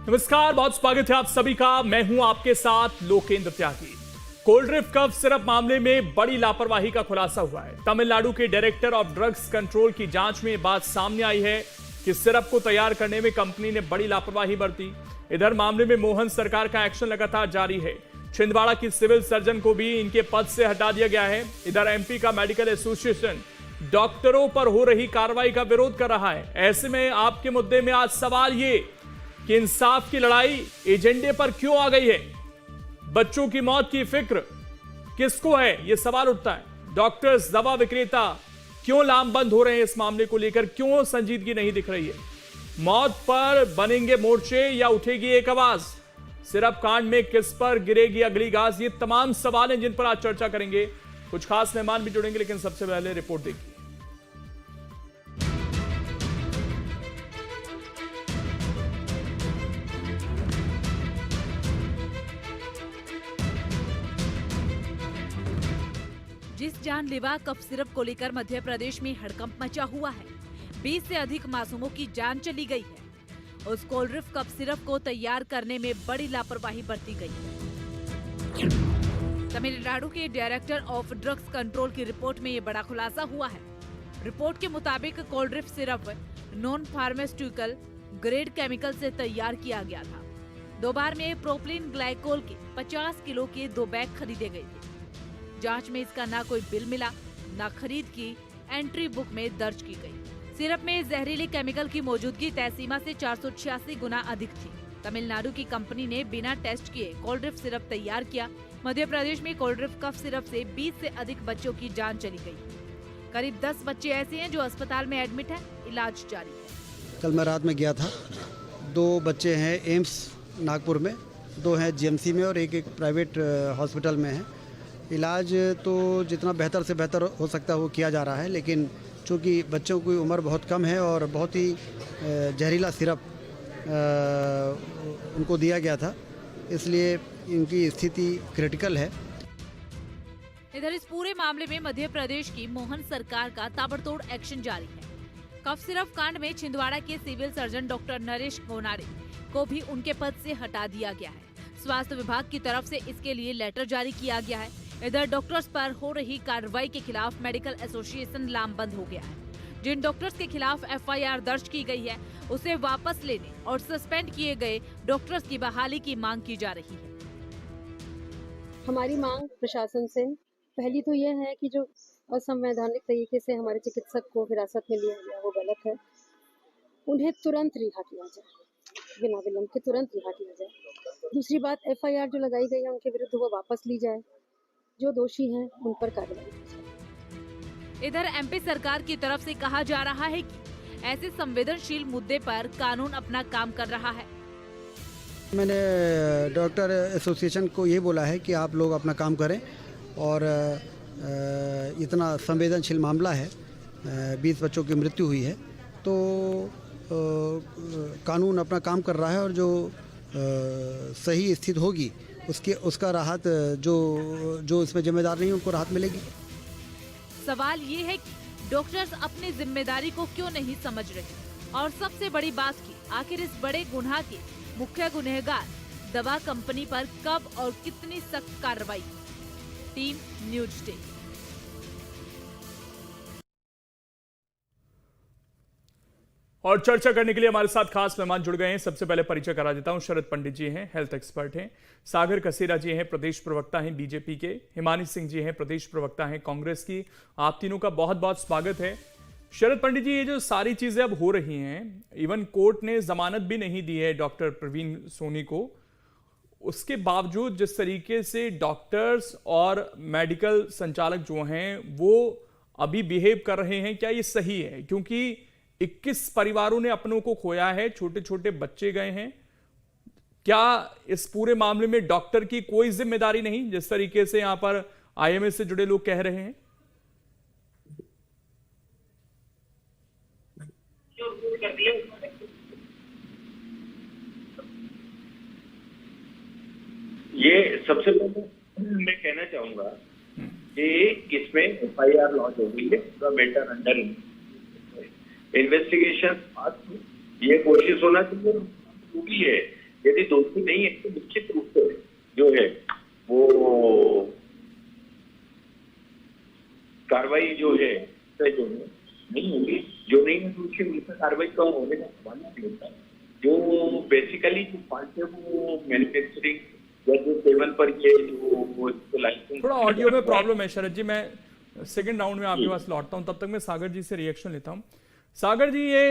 नमस्कार, बहुत स्वागत है आप सभी का। मैं हूं आपके साथ लोकेंद्र त्यागी। कोल्ड ड्रिफ्ट कफ सिरप मामले में बड़ी लापरवाही का खुलासा हुआ है। तमिलनाडु के डायरेक्टर ऑफ ड्रग्स कंट्रोल की जांच में बात सामने आई है कि सिरप को तैयार करने में कंपनी ने बड़ी लापरवाही बरती। इधर मामले में मोहन सरकार का एक्शन लगातार जारी है। छिंदवाड़ा की सिविल सर्जन को भी इनके पद से हटा दिया गया है। इधर एमपी का मेडिकल एसोसिएशन डॉक्टरों पर हो रही कार्रवाई का विरोध कर रहा है। ऐसे में आपके मुद्दे में आज सवाल ये कि इंसाफ की लड़ाई एजेंडे पर क्यों आ गई है? बच्चों की मौत की फिक्र किसको है, यह सवाल उठता है। डॉक्टर्स, दवा विक्रेता क्यों लामबंद हो रहे हैं? इस मामले को लेकर क्यों संजीदगी नहीं दिख रही है? मौत पर बनेंगे मोर्चे या उठेगी एक आवाज? सिरप कांड में किस पर गिरेगी अगली घास? ये तमाम सवाल हैं जिन पर आज चर्चा करेंगे। कुछ खास मेहमान भी जुड़ेंगे, लेकिन सबसे पहले रिपोर्ट देखिए। जिस जानलेवा कफ सिरप को लेकर मध्य प्रदेश में हड़कंप मचा हुआ है। 20 से अधिक मासूमों की जान चली गई है। उस कोल्ड ड्रिफ्ट कफ सिरप को तैयार करने में बड़ी लापरवाही बरती गई है। तमिलनाडु के डायरेक्टर ऑफ ड्रग्स कंट्रोल की रिपोर्ट में ये बड़ा खुलासा हुआ है। रिपोर्ट के मुताबिक cold drift syrup non pharmaceutical grade chemical से तैयार किया गया था। 2 बार में प्रोपिलीन ग्लाइकोल के 50 किलो के 2 बैग खरीदे गए थे। जांच में इसका ना कोई बिल मिला, ना खरीद की एंट्री बुक में दर्ज की गई। सिरप में जहरीले केमिकल की मौजूदगी तय सीमा से 486 गुना अधिक थी। तमिलनाडु की कंपनी ने बिना टेस्ट किए कोल्ड ड्रिफ्ट सिरप तैयार किया। मध्य प्रदेश में कोल्ड ड्रिफ्ट कफ सिरप से 20 से अधिक बच्चों की जान चली गई। करीब 10 बच्चे ऐसे हैं जो अस्पताल में एडमिट हैं, इलाज जारी है। कल मैं रात में गया था। 2 बच्चे हैं एम्स नागपुर में, 2 हैं जीएमसी में और एक प्राइवेट हॉस्पिटल में है। इलाज तो जितना बेहतर से बेहतर हो सकता है वो किया जा रहा है, लेकिन चूँकि बच्चों की उम्र बहुत कम है और बहुत ही जहरीला सिरप उनको दिया गया था, इसलिए इनकी स्थिति क्रिटिकल है। इधर इस पूरे मामले में मध्य प्रदेश की मोहन सरकार का ताबड़तोड़ एक्शन जारी है। कफ सिरप कांड में छिंदवाड़ा के सिविल सर्जन डॉक्टर नरेश गोनारे को भी उनके पद से हटा दिया गया है। स्वास्थ्य विभाग की तरफ से इसके लिए लेटर जारी किया गया है। इधर डॉक्टर्स पर हो रही कार्रवाई के खिलाफ मेडिकल एसोसिएशन लामबंद हो गया है। जिन डॉक्टर्स के खिलाफ एफआईआर दर्ज की गई है उसे वापस लेने और सस्पेंड किए गए डॉक्टर्स की बहाली की मांग की जा रही है। हमारी मांग प्रशासन से पहली तो यह है कि जो असंवैधानिक तरीके से हमारे चिकित्सक को हिरासत में लिया गया वो गलत है। उन्हें तुरंत रिहा किया जाए, बिना विलंब के तुरंत रिहा किया जाए। दूसरी बात, एफआईआर जो लगाई गई है उनके विरुद्ध वो वापस ली जाए। जो दोषी हैं उन पर कार्रवाई की जाए। इधर एमपी सरकार की तरफ से कहा जा रहा है कि ऐसे संवेदनशील मुद्दे पर कानून अपना काम कर रहा है। मैंने डॉक्टर एसोसिएशन को ये बोला है कि आप लोग अपना काम करें और इतना संवेदनशील मामला है, 20 बच्चों की मृत्यु हुई है, तो कानून अपना काम कर रहा है और जो सही स्थिति होगी उसका राहत जो इसमें जिम्मेदार नहीं उनको राहत मिलेगी। सवाल ये है कि डॉक्टर्स अपनी जिम्मेदारी को क्यों नहीं समझ रहे और सबसे बड़ी बात की आखिर इस बड़े गुनाह के मुख्य गुनहगार दवा कंपनी पर कब और कितनी सख्त कार्रवाई। Team news day. और चर्चा करने के लिए हमारे साथ खास मेहमान जुड़ गए हैं। सबसे पहले परिचय करा देता हूं। शरद पंडित जी हैं, हेल्थ एक्सपर्ट हैं। सागर कसेरा जी हैं, प्रदेश प्रवक्ता हैं बीजेपी के। हिमानी सिंह जी हैं, प्रदेश प्रवक्ता हैं कांग्रेस की। आप तीनों का बहुत बहुत स्वागत है। शरद पंडित जी, ये जो सारी चीजें अब हो रही हैं, इवन कोर्ट ने जमानत भी नहीं दी है डॉक्टर प्रवीण सोनी को, उसके बावजूद जिस तरीके से डॉक्टर्स और मेडिकल संचालक जो हैं वो अभी बिहेव कर रहे हैं, क्या ये सही है? क्योंकि 21 परिवारों ने अपनों को खोया है, छोटे छोटे बच्चे गए हैं। क्या इस पूरे मामले में डॉक्टर की कोई जिम्मेदारी नहीं, जिस तरीके से यहां पर आईएमए से जुड़े लोग कह रहे हैं? ये सबसे पहले मैं कहना चाहूंगा कि इसमें एफआईआर लॉन्च हो गई है, पूरा मैटर अंडर इन्वेस्टिगेशन। ये कोशिश होना चाहिए है यदि दोषी नहीं है तो निश्चित रूप से जो है वो कार्रवाई जो है नहीं होगी। जो नहीं है तो उसके विरुद्ध कार्रवाई का होने का सवाल नहीं होता। जो बेसिकली जो फॉल्ट है वो मैन्युफैक्चरिंग या जो सेवन पर ये जो लाइसेंस, थोड़ा ऑडियो में प्रॉब्लम है शरद जी। मैं सेकंड राउंड में आपके पास लौटता हूं, तब तक मैं सागर जी से रिएक्शन लेता हूं। सागर जी, ये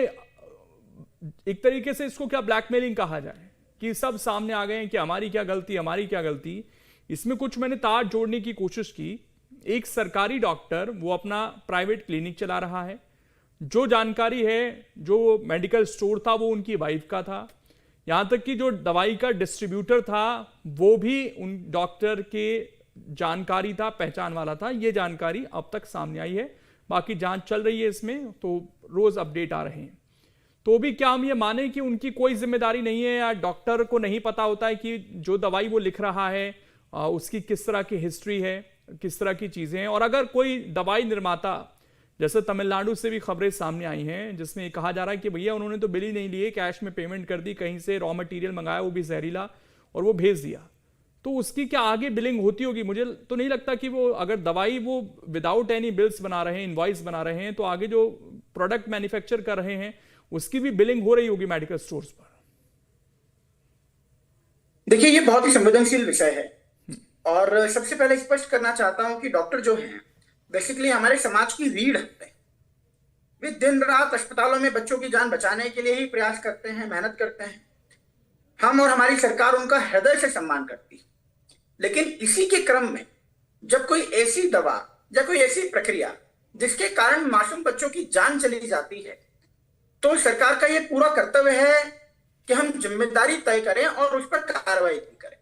एक तरीके से इसको क्या ब्लैकमेलिंग कहा जाए कि सब सामने आ गए हैं कि हमारी क्या गलती, हमारी क्या गलती। इसमें कुछ मैंने तार जोड़ने की कोशिश की। एक सरकारी डॉक्टर वो अपना प्राइवेट क्लिनिक चला रहा है, जो जानकारी है जो मेडिकल स्टोर था वो उनकी वाइफ का था, यहां तक कि जो दवाई का डिस्ट्रीब्यूटर था वो भी उन डॉक्टर के जानकारी था, पहचान वाला था। ये जानकारी अब तक सामने आई है, बाकी जांच चल रही है इसमें, तो रोज अपडेट आ रहे हैं। तो भी क्या हम ये माने कि उनकी कोई जिम्मेदारी नहीं है, या डॉक्टर को नहीं पता होता है कि जो दवाई वो लिख रहा है उसकी किस तरह की हिस्ट्री है, किस तरह की चीजें हैं। और अगर कोई दवाई निर्माता, जैसे तमिलनाडु से भी खबरें सामने आई हैं जिसमें कहा जा रहा है कि भैया उन्होंने तो बिल ही नहीं लिए, कैश में पेमेंट कर दी, कहीं से रॉ मटेरियल मंगाया वो भी जहरीला और वो भेज दिया, तो उसकी क्या आगे बिलिंग होती होगी? मुझे तो नहीं लगता कि वो अगर दवाई वो विदाउट एनी बिल्स बना रहे हैं, इनवॉइस बना रहे हैं, तो आगे जो प्रोडक्ट मैन्युफैक्चर कर रहे हैं उसकी भी बिलिंग हो रही होगी मेडिकल स्टोर्स पर। देखिए, ये बहुत ही संवेदनशील विषय है और सबसे पहले स्पष्ट करना चाहता हूं कि डॉक्टर जो हैं बेसिकली हमारे समाज की रीढ़ है। वे दिन रात अस्पतालों में बच्चों की जान बचाने के लिए ही प्रयास करते हैं, मेहनत करते हैं। हम और हमारी सरकार उनका हृदय से सम्मान करती है। लेकिन इसी के क्रम में जब कोई ऐसी दवा या कोई ऐसी प्रक्रिया जिसके कारण मासूम बच्चों की जान चली जाती है, तो सरकार का यह पूरा कर्तव्य है कि हम जिम्मेदारी तय करें और उस पर कार्रवाई भी करें।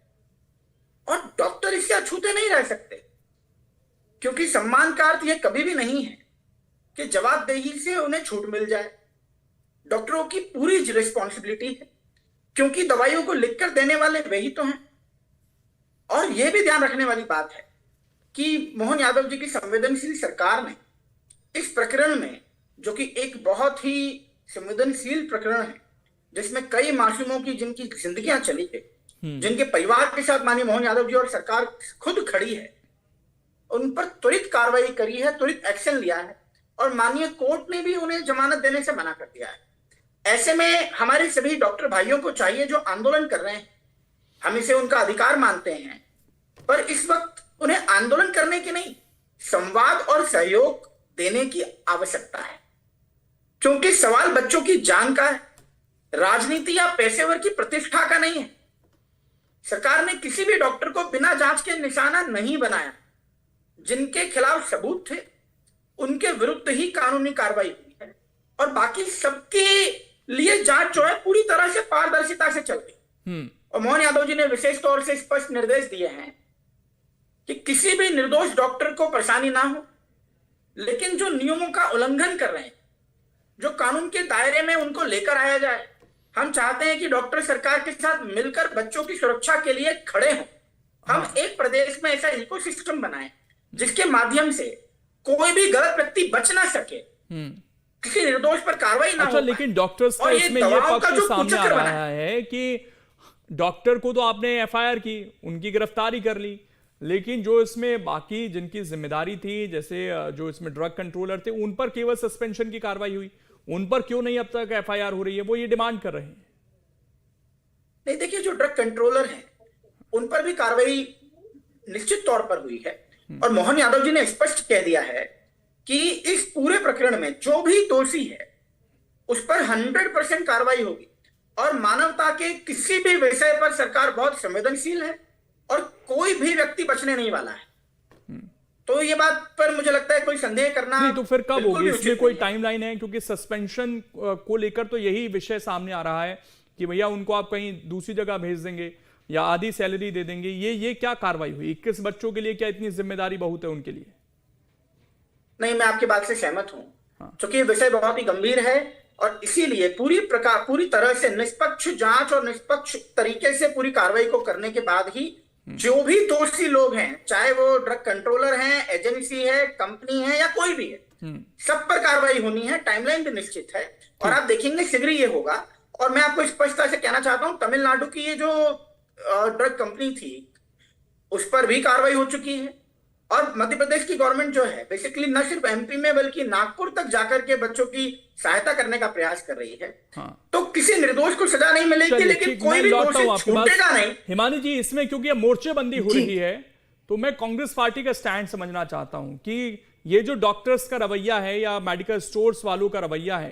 और डॉक्टर इससे अछूते नहीं रह सकते, क्योंकि सम्मान का अर्थ यह कभी भी नहीं है कि जवाबदेही से उन्हें छूट मिल जाए। डॉक्टरों की पूरी रिस्पॉन्सिबिलिटी है, क्योंकि दवाइयों को लिखकर देने वाले वही तो हैं। और यह भी ध्यान रखने वाली बात है कि मोहन यादव जी की संवेदनशील सरकार ने इस प्रकरण में, जो कि एक बहुत ही संवेदनशील प्रकरण है जिसमें कई मासूमों की जिनकी जिंदगियां चली गई, जिनके परिवार के साथ माननीय मोहन यादव जी और सरकार खुद खड़ी है, उन पर त्वरित कार्रवाई करी है, त्वरित एक्शन लिया है और माननीय कोर्ट ने भी उन्हें जमानत देने से मना कर दिया है। ऐसे में हमारे सभी डॉक्टर भाइयों को चाहिए जो आंदोलन कर रहे हैं, हम इसे उनका अधिकार मानते हैं, पर इस वक्त उन्हें आंदोलन करने की नहीं, संवाद और सहयोग देने की आवश्यकता है। क्योंकि सवाल बच्चों की जान का है, राजनीति या पेशेवर की प्रतिष्ठा का नहीं है। सरकार ने किसी भी डॉक्टर को बिना जांच के निशाना नहीं बनाया। जिनके खिलाफ सबूत थे उनके विरुद्ध ही कानूनी कार्रवाई हुई है और बाकी सबके लिए जांच जो है पूरी तरह से पारदर्शिता से चल रही। और मोहन यादव जी ने विशेष तौर से स्पष्ट निर्देश दिए हैं कि किसी भी निर्दोष डॉक्टर को परेशानी ना हो, लेकिन जो नियमों का उल्लंघन कर रहे हैं, जो कानून के दायरे में उनको लेकर आया जाए। हम चाहते हैं कि डॉक्टर सरकार के साथ मिलकर बच्चों की सुरक्षा के लिए खड़े हों। हम एक प्रदेश में ऐसा इकोसिस्टम बनाएं जिसके माध्यम से कोई भी गलत व्यक्ति बच ना सके, किसी निर्दोष पर कार्रवाई ना हो। लेकिन डॉक्टर्स का इसमें यह पक्ष सामने आ रहा है कि डॉक्टर को तो आपने एफआईआर की, उनकी गिरफ्तारी कर ली, लेकिन जो इसमें बाकी जिनकी जिम्मेदारी थी, जैसे जो इसमें ड्रग कंट्रोलर थे, उन पर केवल सस्पेंशन की कार्रवाई हुई, उन पर क्यों नहीं अब तक एफआईआर हो रही है? वो ये डिमांड कर रहे हैं। नहीं, देखिए, जो ड्रग कंट्रोलर हैं उन पर भी कार्रवाई निश्चित तौर पर हुई है और मोहन यादव जी ने स्पष्ट कह दिया है कि इस पूरे प्रकरण में जो भी दोषी है उस पर 100% कार्रवाई होगी और मानवता के किसी भी विषय पर सरकार बहुत संवेदनशील है और कोई भी व्यक्ति बचने नहीं वाला है। तो ये बात पर मुझे लगता है कोई संदेह करना नहीं, तो फिर कब होगी? इसमें कोई टाइमलाइन है? क्योंकि सस्पेंशन को लेकर तो यही विषय सामने आ रहा है कि भैया उनको आप कहीं दूसरी जगह भेज देंगे या आधी सैलरी दे देंगे। ये क्या कार्रवाई हुई? 21 बच्चों के लिए क्या इतनी जिम्मेदारी बहुत है उनके लिए? नहीं, मैं आपकी बात से सहमत हूं। क्योंकि ये विषय बहुत ही गंभीर है और इसीलिए पूरी तरह से निष्पक्ष जांच और निष्पक्ष तरीके से पूरी कार्रवाई को करने के बाद ही जो भी दोषी लोग हैं, चाहे वो ड्रग कंट्रोलर हैं, एजेंसी है, कंपनी है या कोई भी है, सब पर कार्रवाई होनी है। टाइमलाइन भी निश्चित है और आप देखेंगे शीघ्र ये होगा और मैं आपको स्पष्टता से कहना चाहता हूं, तमिलनाडु की ये जो ड्रग कंपनी थी उस पर भी कार्रवाई हो चुकी है। और मध्य प्रदेश की गवर्नमेंट जो है बेसिकली न सिर्फ एमपी में बल्कि नागपुर तक जाकर के बच्चों की सहायता करने का प्रयास कर रही है। हाँ। तो किसी निर्दोष को सजा नहीं मिलेगी, लेकिन कोई भी दोषी छूटेगा नहीं। हिमानी जी, इसमें क्योंकि अब मोर्चेबंदी हो रही है तो मैं कांग्रेस पार्टी का स्टैंड समझना चाहता हूं कि ये जो डॉक्टर्स का रवैया है या मेडिकल स्टोर्स वालों का रवैया है,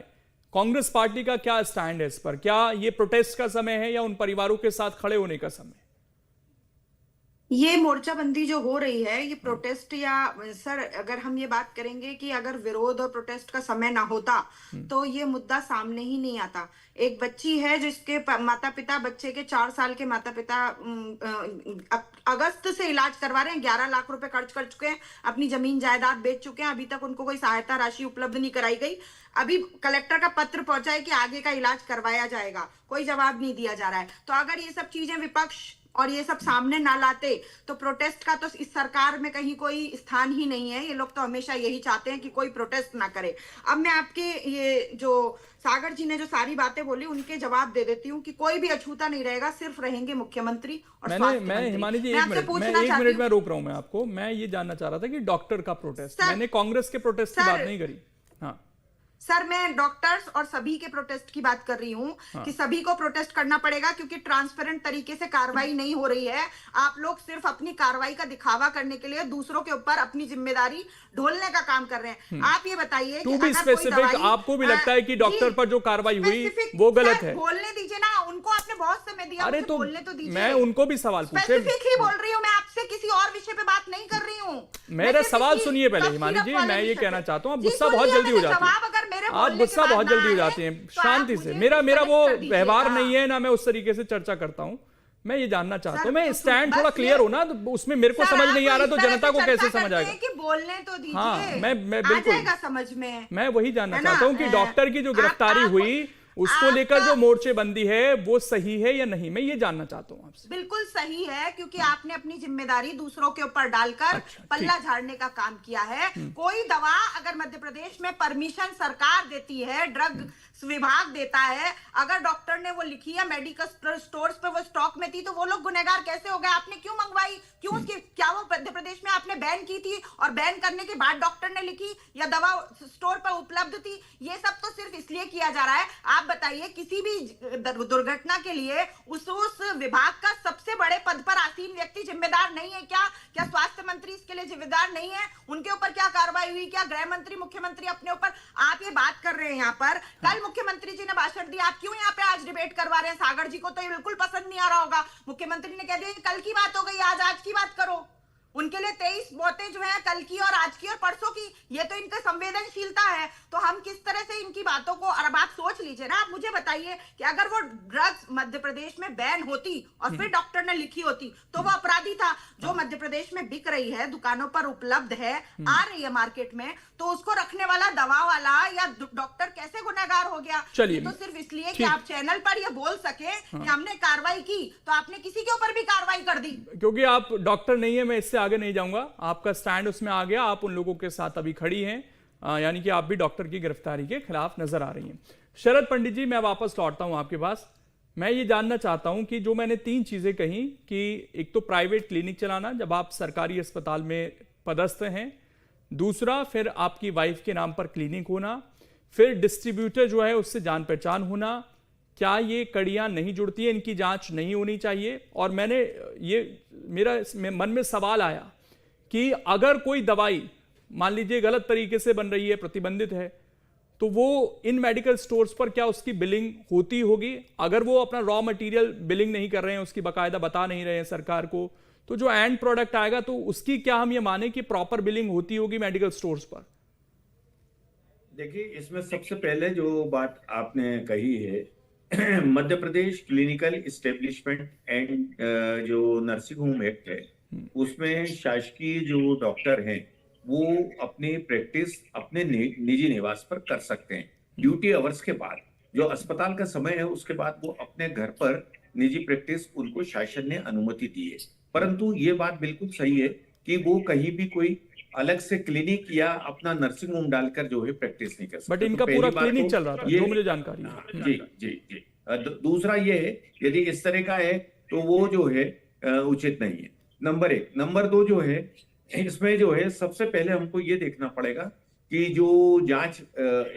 कांग्रेस पार्टी का क्या स्टैंड है इस पर? क्या ये प्रोटेस्ट का समय है या उन परिवारों के साथ खड़े होने का समय? ये मोर्चाबंदी जो हो रही है ये प्रोटेस्ट या सर अगर हम ये बात करेंगे कि अगर विरोध और प्रोटेस्ट का समय ना होता तो ये मुद्दा सामने ही नहीं आता। एक बच्ची है जिसके माता पिता, बच्चे के 4 साल के माता पिता अगस्त से इलाज करवा रहे हैं, 11 लाख रुपए खर्च कर चुके हैं, अपनी जमीन जायदाद बेच चुके हैं, अभी तक उनको कोई सहायता राशि उपलब्ध नहीं कराई गई। अभी कलेक्टर का पत्र पहुंचा है कि आगे का इलाज करवाया जाएगा, कोई जवाब नहीं दिया जा रहा है। तो अगर ये सब चीजें विपक्ष और ये सब सामने ना लाते तो प्रोटेस्ट का तो इस सरकार में कहीं कोई स्थान ही नहीं है। ये लोग तो हमेशा यही चाहते हैं कि कोई प्रोटेस्ट ना करे। अब मैं आपके ये जो सागर जी ने जो सारी बातें बोली उनके जवाब दे देती हूँ कि कोई भी अछूता नहीं रहेगा, सिर्फ रहेंगे मुख्यमंत्री और स्वास्थ्य मंत्री। हिमानी जी, एक मिनट में रोक रहा हूं मैं आपको। मैं ये जानना चाह रहा था कि डॉक्टर का प्रोटेस्ट, मैंने कांग्रेस के प्रोटेस्ट की बात नहीं करी। हाँ सर, मैं डॉक्टर्स और सभी के प्रोटेस्ट की बात कर रही हूँ। हाँ। कि सभी को प्रोटेस्ट करना पड़ेगा क्योंकि ट्रांसपेरेंट तरीके से कार्रवाई नहीं हो रही है। आप लोग सिर्फ अपनी कार्रवाई का दिखावा करने के लिए दूसरों के ऊपर अपनी जिम्मेदारी ढोलने का काम कर रहे हैं। आप ये बताइए कि अगर स्पेसिफिक आपको भी लगता है कि डॉक्टर पर जो कार्रवाई हुई वो गलत है? बोलने दीजिए ना, उनको आपने बहुत समय दिया, अरे तो बोलने तो दीजिए। मैं उनको भी सवाल पूछे, स्पेसिफिक ही बोल रही हूँ मैं, आपसे किसी और विषय पे बात नहीं कर रही हूँ। मेरा सवाल सुनिए पहले हिमानी जी, मैं ये कहना चाहता हूँ, आप गुस्सा बहुत जल्दी हो जाती है, आप गुस्सा बहुत जल्दी हो जाती हैं। शांति से, मेरा वो व्यवहार नहीं है ना, मैं उस तरीके से चर्चा करता हूँ। मैं ये जानना चाहता हूँ, मैं स्टैंड थोड़ा क्लियर हो ना, तो उसमें मेरे को समझ नहीं आ रहा तो जनता को कैसे समझ आएगा? कि बोलने तो दीजिए। हाँ, मैं बिल्कुल समझ में, मैं वही जानना चाहता हूँ कि डॉक्टर की जो गिरफ्तारी हुई उसको लेकर जो मोर्चेबंदी है वो सही है या नहीं, मैं ये जानना चाहता हूँ आपसे। बिल्कुल सही है, क्योंकि आपने अपनी जिम्मेदारी दूसरों के ऊपर डालकर पल्ला झाड़ने का काम किया है। कोई दवा अगर मध्य प्रदेश में परमिशन सरकार देती है, ड्रग विभाग देता है, अगर डॉक्टर ने वो लिखी है, मेडिकल स्टोर्स पे वो स्टॉक में थी, तो वो लोग गुनहगार कैसे हो गए? आपने क्यों मंगवाई? क्यों उसकी, क्या वो मध्य प्रदेश में आपने बैन की थी और बैन करने के बाद डॉक्टर ने लिखी या दवा स्टोर पर उपलब्ध थी? ये सब तो सिर्फ इसलिए किया जा रहा है। आप बताइए, किसी भी दुर्घटना के लिए उस विभाग का सबसे बड़े पद पर आसीन व्यक्ति जिम्मेदार नहीं है क्या? क्या स्वास्थ्य मंत्री इसके लिए जिम्मेदार नहीं है? उनके ऊपर क्या कार्रवाई हुई? क्या गृह मंत्री, मुख्यमंत्री अपने ऊपर? आप ये बात कर रहे हैं यहाँ पर, कल मुख्यमंत्री जी ने भाषण दिया, आप क्यों यहाँ पे आज डिबेट करवा रहे हैं? सागर जी को तो ये बिल्कुल पसंद नहीं आ रहा होगा। मुख्यमंत्री ने कह दिया कि कल की बात हो गई, आज की बात करो। उनके लिए 23 मौतें जो है कल की और आज की और परसों की, ये तो इनका संवेदनशीलता है। तो हम किस तरह से इनकी बातों को, और अब आप सोच लीजिए ना, आप मुझे बताइए कि अगर वो ड्रग्स मध्य प्रदेश में बैन होती और फिर डॉक्टर ने लिखी होती तो वो अपराधी था। जो मध्य प्रदेश में बिक रही है, दुकानों पर उपलब्ध है, आ रही है मार्केट में, तो उसको रखने वाला, दवा वाला या डॉक्टर कैसे गुनहगार हो गया? चलिए, तो सिर्फ इसलिए कि आप चैनल पर ये बोल सके कि हमने कार्रवाई की, तो आपने किसी के ऊपर भी कार्रवाई कर दी। क्योंकि आप डॉक्टर नहीं है, मैं इससे आगे नहीं जाऊंगा। आपका स्टैंड उसमें आ गया, आप उन लोगों के साथ अभी खड़ी हैं, यानी कि आप भी डॉक्टर की गिरफ्तारी के खिलाफ नजर आ रही हैं। शरद पंडित जी, मैं वापस लौटता हूं आपके पास। मैं ये जानना चाहता हूं कि जो मैंने 3 चीजें कही कि एक तो प्राइवेट क्लिनिक चलाना जब आप सरकारी अस्पताल में पदस्थ हैं, दूसरा फिर आपकी वाइफ के नाम पर क्लिनिक होना, फिर डिस्ट्रीब्यूटर जो है उससे जान पहचान होना, क्या ये कड़ियां नहीं जुड़ती है? इनकी जांच नहीं होनी चाहिए? और मैंने ये, मेरा मन में सवाल आया कि अगर कोई दवाई मान लीजिए गलत तरीके से बन रही है, प्रतिबंधित है, तो वो इन मेडिकल स्टोर्स पर क्या उसकी बिलिंग होती होगी? अगर वो अपना रॉ मटेरियल बिलिंग नहीं कर रहे हैं, उसकी बाकायदा बता नहीं रहे हैं सरकार को, तो जो एंड प्रोडक्ट आएगा तो उसकी क्या हम ये माने कि प्रॉपर बिलिंग होती होगी मेडिकल स्टोर्स पर? देखिए, इसमें सबसे पहले जो बात आपने कही है, Madhya Pradesh clinical establishment and जो नर्सिंग होम एक्ट है, उसमें शासकीय जो डॉक्टर हैं वो अपनी प्रैक्टिस अपने निजी निवास पर कर सकते हैं। ड्यूटी आवर्स के बाद, जो अस्पताल का समय है उसके बाद, वो अपने घर पर निजी प्रैक्टिस, उनको शासन ने अनुमति दी है। परंतु ये बात बिल्कुल सही है कि वो कहीं भी कोई अलग से क्लिनिक या अपना नर्सिंग होम डालकर जो है प्रैक्टिस नहीं कर सकते। बट इनका पूरा क्लिनिक चल रहा था, जो मुझे जानकारी है। जी जी जी, दूसरा ये है, यदि इस तरह का है तो वो जो है उचित नहीं है, नंबर 1। नंबर 2 जो है, इसमें जो है सबसे पहले हमको ये देखना पड़ेगा कि जो जांच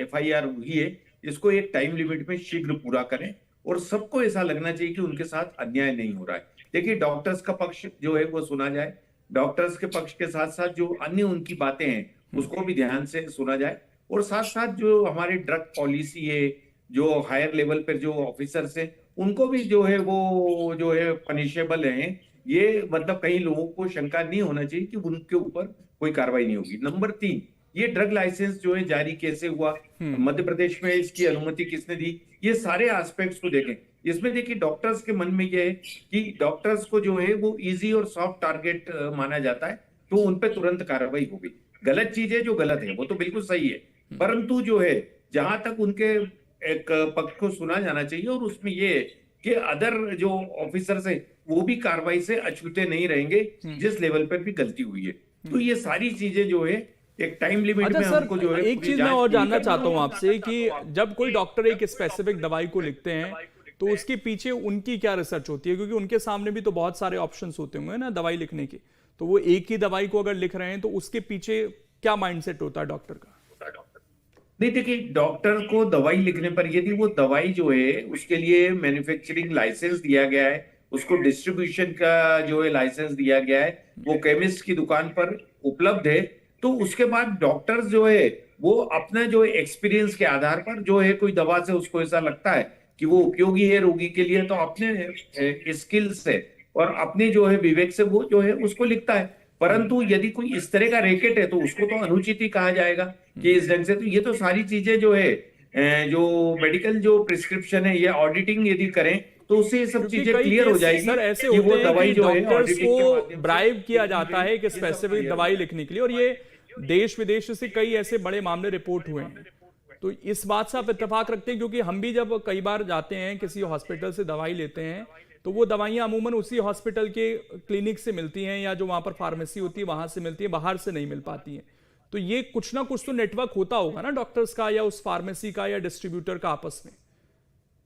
FIR हुई है इसको एक टाइम लिमिट में शीघ्र पूरा करें, और सबको ऐसा लगना चाहिए कि उनके साथ अन्याय नहीं हो रहा है। देखिए, डॉक्टर्स का पक्ष जो है वो सुना जाए, डॉक्टर्स के पक्ष के साथ साथ जो अन्य उनकी बातें हैं उसको भी ध्यान से सुना जाए, और साथ साथ जो हमारी ड्रग पॉलिसी है, जो हायर लेवल पर जो ऑफिसर्स हैं उनको भी जो है वो जो है पनिशेबल है। ये मतलब कई लोगों को शंका नहीं होना चाहिए कि उनके ऊपर कोई कार्रवाई नहीं होगी। नंबर 3, ये ड्रग लाइसेंस जो है जारी कैसे हुआ, मध्य प्रदेश में इसकी अनुमति किसने दी, ये सारे एस्पेक्ट्स को देखें। इसमें देखिए, डॉक्टर्स के मन में यह है कि डॉक्टर्स को जो है वो इजी और सॉफ्ट टारगेट माना जाता है, तो उन पे तुरंत कार्रवाई होगी। गलत चीज है जो गलत है वो तो बिल्कुल सही है, परंतु जो है जहां तक उनके एक पक्ष को सुना जाना चाहिए, और उसमें ये कि अदर जो ऑफिसर्स है वो भी कार्रवाई से अछूते नहीं रहेंगे जिस लेवल पर भी गलती हुई है। तो ये सारी चीजें जो है एक टाइम लिमिट में हमको जो है, एक चीज मैं और जानना चाहता हूं आपसे कि जब कोई डॉक्टर एक स्पेसिफिक दवाई को लिखते हैं तो उसके पीछे उनकी क्या रिसर्च होती है, क्योंकि उनके सामने भी तो बहुत सारे ऑप्शंस होते होंगे ना दवाई लिखने के, तो वो एक ही दवाई को अगर लिख रहे हैं तो उसके पीछे क्या माइंडसेट होता है डॉक्टर का? नहीं, देखिए, डॉक्टर को दवाई लिखने पर यदि वो दवाई जो है उसके लिए मैन्युफैक्चरिंग लाइसेंस दिया गया है, उसको डिस्ट्रीब्यूशन का जो है लाइसेंस दिया गया है, वो केमिस्ट की दुकान पर उपलब्ध है, तो उसके बाद डॉक्टर्स जो है वो अपना जो एक्सपीरियंस के आधार पर जो है कोई दवा से उसको ऐसा लगता है कि वो उपयोगी है रोगी के लिए, तो अपने स्किल से और अपने जो है विवेक से वो जो है उसको लिखता है। परंतु यदि कोई इस तरह का रैकेट है तो उसको तो अनुचित ही कहा जाएगा कि इस ढंग से। तो ये तो सारी चीजें जो है जो मेडिकल जो प्रिस्क्रिप्शन है, ये ऑडिटिंग यदि करें तो उससे ये सब चीजें क्लियर हो जाएगी। सर, ऐसे होते हैं कि डॉक्टर्स को ब्राइब किया जाता है कि स्पेसिफिक दवाई लिखने के लिए, और ये देश विदेश से कई ऐसे बड़े मामले रिपोर्ट हुए हैं। तो इस बात से आप इत्तेफाक रखते हैं, क्योंकि हम भी जब कई बार जाते हैं किसी हॉस्पिटल से दवाई लेते हैं तो वो दवाइयां अमूमन उसी हॉस्पिटल के क्लिनिक से मिलती हैं या जो वहां पर फार्मेसी होती है वहां से मिलती है, बाहर से नहीं मिल पाती हैं। तो ये कुछ ना कुछ तो नेटवर्क होता होगा ना डॉक्टर्स का या उस फार्मेसी का या डिस्ट्रीब्यूटर का आपस में।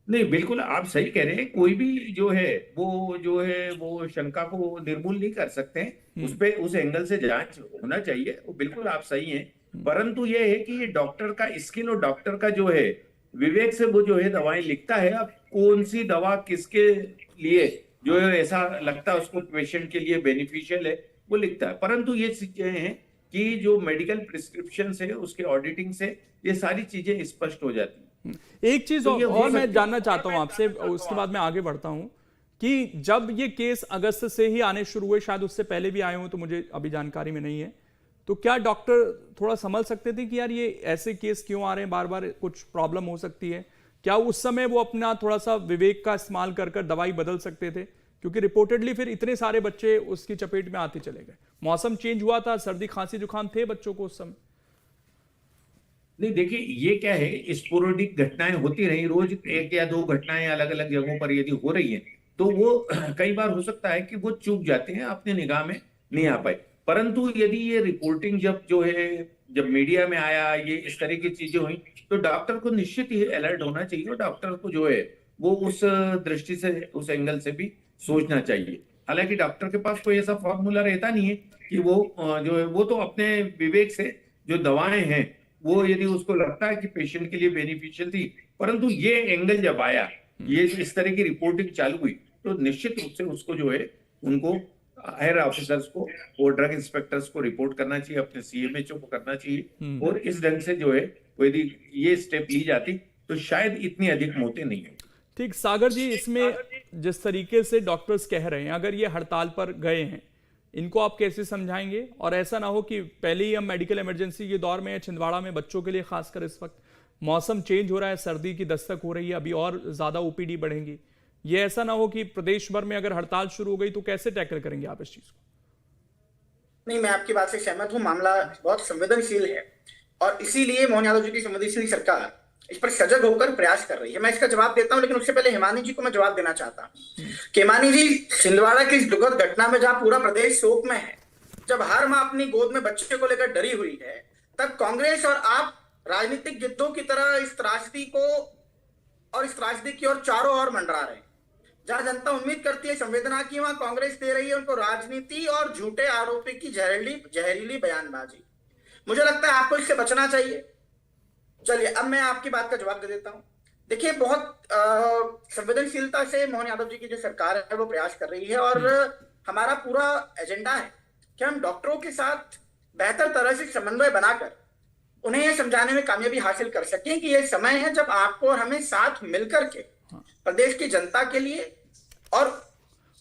नहीं, बिल्कुल आप सही कह रहे हैं। कोई भी जो है वो शंका को निर्मूल नहीं कर सकते हैं, उस पे उस एंगल से जांच होना चाहिए, वो बिल्कुल आप सही हैं। परंतु ये है कि ये डॉक्टर का स्किल और डॉक्टर का जो है विवेक से वो जो है दवाएं लिखता है। अब कौन सी दवा किसके लिए जो है ऐसा लगता है उसको पेशेंट के लिए बेनिफिशियल है वो लिखता है। परंतु ये चीजें हैं कि जो मेडिकल प्रिस्क्रिप्शन है उसके ऑडिटिंग से ये सारी चीजें स्पष्ट हो जाती हैं। एक चीज और मैं जानना चाहता हूं आपसे, उसके बाद मैं आगे बढ़ता हूं, कि जब ये केस अगस्त से ही आने शुरू हुए, शायद उससे पहले भी आए हों तो मुझे अभी जानकारी में नहीं है, तो क्या डॉक्टर थोड़ा समझ सकते थे कि यार ये ऐसे केस क्यों आ रहे हैं बार बार, कुछ प्रॉब्लम हो सकती है? क्या उस समय वो अपना थोड़ा सा विवेक का इस्तेमाल कर दवाई बदल सकते थे? क्योंकि रिपोर्टेडली फिर इतने सारे बच्चे उसकी चपेट में आते चले गए, मौसम चेंज हुआ था, सर्दी खांसी जुकाम थे बच्चों को उस समय। नहीं, देखिए, ये क्या है, स्पोरेडिक घटनाएं होती रही, रोज एक या दो घटनाएं अलग अलग जगहों पर यदि हो रही हैं तो वो कई बार हो सकता है कि वो चूक जाते हैं, अपने निगाह में नहीं आ पाए। परंतु यदि ये रिपोर्टिंग जब मीडिया में आया, ये इस तरह की चीजें हुई, तो डॉक्टर को निश्चित ही अलर्ट होना चाहिए और डॉक्टर को जो है वो उस दृष्टि से, उस एंगल से भी सोचना चाहिए। हालांकि डॉक्टर के पास कोई ऐसा फॉर्मूला रहता नहीं है कि वो जो है वो तो अपने विवेक से जो दवाएं हैं वो यदि उसको लगता है कि पेशेंट के लिए बेनिफिशियल थी, परंतु ये एंगल जब आया, ये इस तरह की रिपोर्टिंग चालू हुई, तो निश्चित रूप से उसको जो है उनको हायर ऑफिसर्स को और ड्रग इंस्पेक्टर्स को रिपोर्ट करना चाहिए, अपने CMHO को करना चाहिए, और इस ढंग से जो है यदि ये स्टेप ली जाती तो शायद इतनी अधिक मौतें नहीं होती। ठीक, सागर जी, इसमें जिस तरीके से डॉक्टर्स कह रहे हैं, अगर ये हड़ताल पर गए हैं, इनको आप कैसे समझाएंगे? और ऐसा ना हो कि पहले ही हम मेडिकल इमरजेंसी के दौर में, छिंदवाड़ा में बच्चों के लिए खासकर इस वक्त मौसम चेंज हो रहा है, सर्दी की दस्तक हो रही है, अभी और ज्यादा OPD बढ़ेंगी, ये ऐसा ना हो कि प्रदेश भर में अगर हड़ताल शुरू हो गई तो कैसे टैकल करेंगे आप इस चीज को? नहीं, मैं आपकी बात से सहमत हूँ। मामला बहुत संवेदनशील है और इसीलिए मोहन यादव जी की संवेदनशील सरकार इस पर सजग होकर प्रयास कर रही है। मैं इसका जवाब देता हूं, लेकिन उससे पहले हिमानी जी को मैं जवाब देना चाहता हूं कि हिमानी जी, छिंदवाड़ा की इस दुखद घटना में जहां पूरा प्रदेश शोक में है, जब हर मां अपनी गोद में बच्चे को लेकर डरी हुई है, तब कांग्रेस और आप राजनीतिक जिद्दों की तरह इस त्रासदी को और इस त्रासदी की ओर चारों ओर मंडरा रहे हैं। जहां जनता उम्मीद करती है संवेदना की, वहां कांग्रेस दे रही है उनको राजनीति और झूठे आरोपी की जहरीली बयानबाजी। मुझे लगता है आपको इससे बचना चाहिए। चलिए अब मैं आपकी बात का जवाब दे देता हूं। देखिए, बहुत संवेदनशीलता से मोहन यादव जी की जो सरकार है वो प्रयास कर रही है, और हमारा पूरा एजेंडा है कि हम डॉक्टरों के साथ बेहतर तरह से समन्वय बनाकर उन्हें यह समझाने में कामयाबी हासिल कर सकें कि यह समय है जब आपको और हमें साथ मिलकर के प्रदेश की जनता के लिए और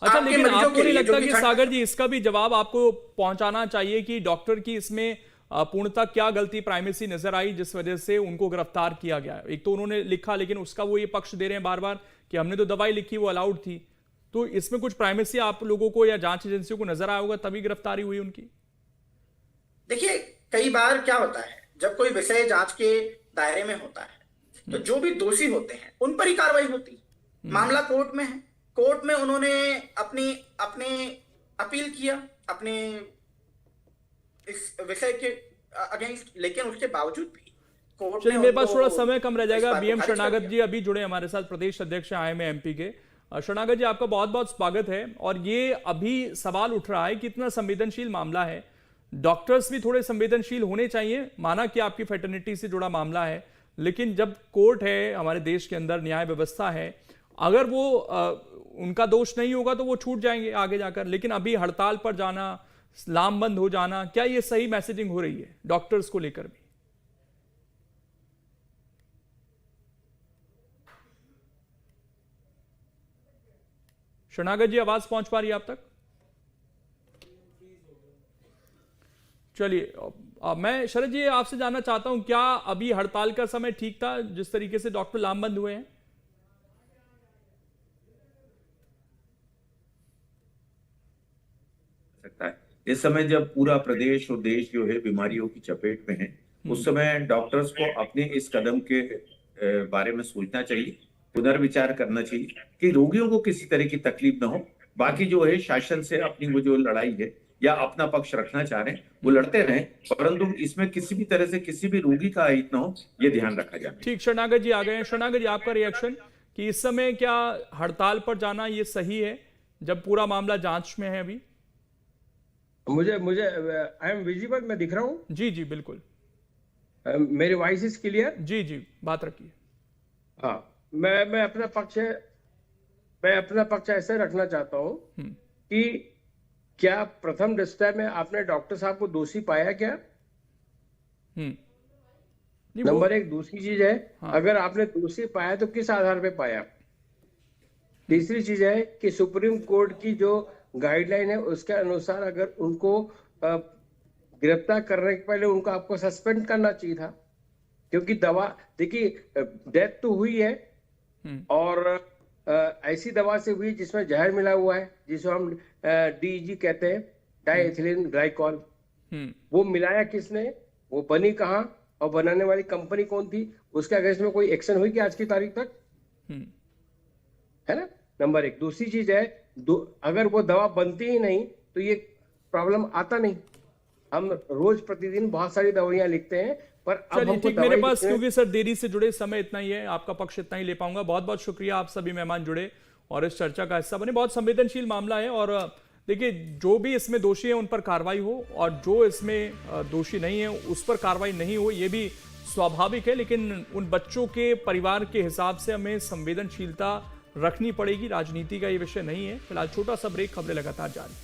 अच्छा, लेकिन आपको नहीं लगता कि सागर जी इसका भी जवाब आपको पहुंचाना चाहिए कि डॉक्टर की इसमें पूर्णतः क्या गलती प्राइमेसी नजर आई जिस वजह से उनको गिरफ्तार किया गया? एक तो उन्होंने लिखा, लेकिन उसका वो ये पक्ष दे रहे हैं बार बार कि हमने तो दवाई लिखी, वो अलाउड थी। तो इसमें कुछ प्राइमेसी आप लोगों को या जांच एजेंसियों को नजर आया होगा, तभी गिरफ्तारी हुई उनकी। देखिए, कई बार क्या होता है, जब कोई विषय जांच के दायरे में होता है तो जो भी दोषी होते हैं उन पर ही कार्रवाई होती। मामला कोर्ट में है, कोर्ट में उन्होंने अपनी अपील किया अपने इस विषय के अगेंस्ट, लेकिन उसके बावजूद भी कोर्ट चलिए, मेरे पास थोड़ा समय कम रह जाएगा। बीएम शरणागत जी अभी जुड़े हमारे साथ, प्रदेश अध्यक्ष IMAMP के। शरणागत जी, आपका बहुत बहुत स्वागत है। और ये अभी सवाल उठ रहा है कि इतना संवेदनशील मामला है, डॉक्टर्स भी थोड़े संवेदनशील होने चाहिए। माना कि आपकी फेटर्निटी से जुड़ा मामला है, लेकिन जब कोर्ट है, हमारे देश के अंदर न्याय व्यवस्था है, अगर वो उनका दोष नहीं होगा तो वो छूट जाएंगे आगे जाकर। लेकिन अभी हड़ताल पर जाना, लामबंद हो जाना, क्या ये सही मैसेजिंग हो रही है डॉक्टर्स को लेकर भी? शरणागत जी, आवाज पहुंच पा रही है आप तक? चलिए, मैं शरद जी आपसे जानना चाहता हूं, क्या अभी हड़ताल का समय ठीक था जिस तरीके से डॉक्टर लामबंद हुए हैं? सकता है इस समय जब पूरा प्रदेश और देश जो है बीमारियों की चपेट में है, उस समय डॉक्टर्स को अपने इस कदम के बारे में सोचना चाहिए, पुनर्विचार करना चाहिए कि रोगियों को किसी तरह की तकलीफ ना हो। बाकी जो है शासन से अपनी वो जो लड़ाई है या अपना पक्ष रखना चाह रहे हैं वो लड़ते रहें, परंतु इसमें किसी भी तरह से किसी भी रोगी का अहित ना हो, ये ध्यान रखा जाए। ठीक, शरणागत जी आ गए हैं। शरणागत जी, आपका रिएक्शन कि इस समय क्या हड़ताल पर जाना ये सही है जब पूरा मामला जांच में है अभी? मुझे आई एम विजिबल, मैं दिख रहा हूँ? जी जी बिल्कुल। मेरी वॉइस इज क्लियर? जी जी, बात रखिए। हाँ, मैं अपना पक्ष ऐसे रखना चाहता हूँ कि क्या प्रथम दृष्टया में आपने डॉक्टर साहब को दोषी पाया क्या? नंबर एक। दूसरी चीज है, हाँ, अगर आपने दोषी पाया तो किस आधार पे पाया? तीसरी चीज है कि सुप्रीम कोर्ट की जो गाइडलाइन है उसके अनुसार अगर उनको गिरफ्तार करने के पहले उनको आपको सस्पेंड करना चाहिए था, क्योंकि दवा, देखिए डेथ तो हुई है और ऐसी दवा से हुई जिसमें जहर मिला हुआ है, जिसको हम DEG कहते हैं, डाइएथिलीन ग्लाइकॉल। वो मिलाया किसने, वो बनी कहाँ और बनाने वाली कंपनी कौन थी, उसके अगेंस्ट में कोई एक्शन हुई कि आज की तारीख तक? है ना, नंबर एक। दूसरी चीज है, अगर वो दवा बनती ही नहीं तो ये प्रॉब्लम आता नहीं। हम रोज प्रतिदिन बहुत सारी दवाइयां लिखते हैं, पर अब हमको ठीक, मेरे पास क्योंकि सर देरी से जुड़े समय इतना ही है, आपका पक्ष इतना ही ले पाऊंगा। बहुत बहुत शुक्रिया, आप सभी मेहमान जुड़े और इस चर्चा का हिस्सा बने। बहुत संवेदनशील मामला है और देखिए, जो भी इसमें दोषी है उन पर कार्रवाई हो और जो इसमें दोषी नहीं है उस पर कार्रवाई नहीं हो, ये भी स्वाभाविक है। लेकिन उन बच्चों के परिवार के हिसाब से हमें संवेदनशीलता रखनी पड़ेगी। राजनीति का ये विषय नहीं है। फिलहाल छोटा सा ब्रेक, खबरें लगातार जारी।